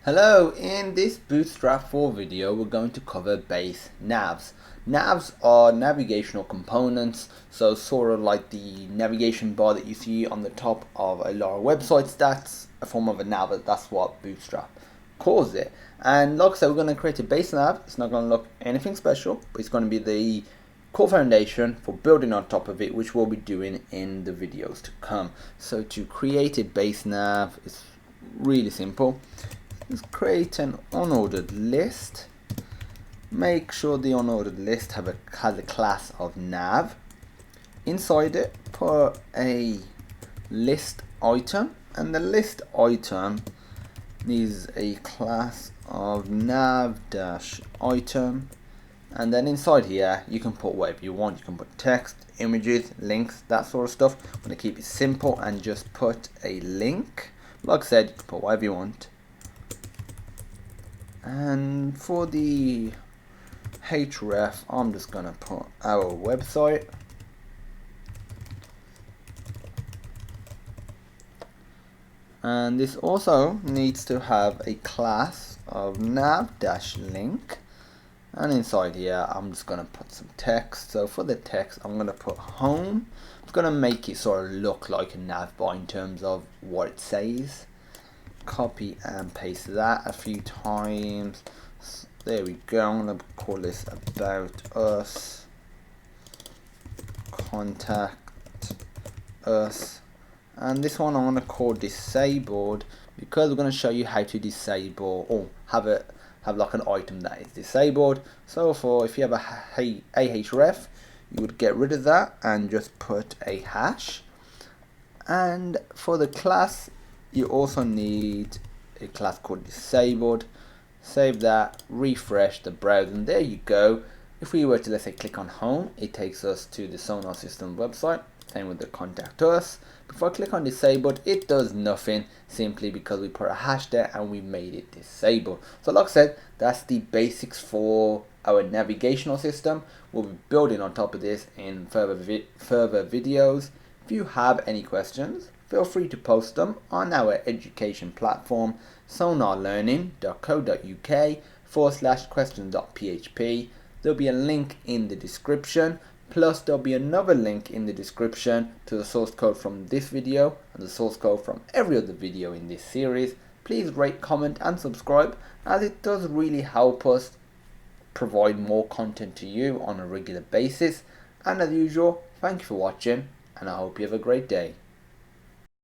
Hello, in this Bootstrap 4 video we're going to cover base navs. Navs are navigational components, so sort of like the navigation bar that you see on the top of a lot of websites. That's a form of a nav, that's what Bootstrap calls it. And like I said, we're going to create a base nav. It's not going to look anything special, but it's going to be the core foundation for building on top of it, which we'll be doing in the videos to come. So to create a base nav, it's really simple. Let's create an unordered list. Make sure the unordered list has a class of nav. Inside it, put a list item, and the list item needs a class of nav-item. And then inside here, you can put whatever you want. You can put text, images, links, that sort of stuff. I'm going to keep it simple and just put a link. Like I said, you can put whatever you want. And for the href, I'm just going to put our website. And this also needs to have a class of nav-link. And inside here, I'm just going to put some text. So for the text, I'm going to put home. I'm going to make it sort of look like a nav bar in terms of what it says. Copy and paste that a few times. There we go. I'm going to call this about us, contact us, and this one I'm going to call disabled, because we're going to show you how to disable or have like an item that is disabled. So for if you have a href, you would get rid of that and just put a hash. And for the class, you also need a class called disabled. Save that, refresh the browser, and there you go. If we were to, let's say, click on home, it takes us to the Sonar System website. Same with the contact us. Before I click on disabled, it does nothing, simply because we put a hash there and we made it disabled. So like I said, that's the basics for our navigational system. We'll be building on top of this in further videos. If you have any questions, feel free to post them on our education platform, sonarlearning.co.uk/questions.php. There'll be a link in the description, plus there'll be another link in the description to the source code from this video and the source code from every other video in this series. Please rate, comment and subscribe, as it does really help us provide more content to you on a regular basis. And as usual, thank you for watching, and I hope you have a great day.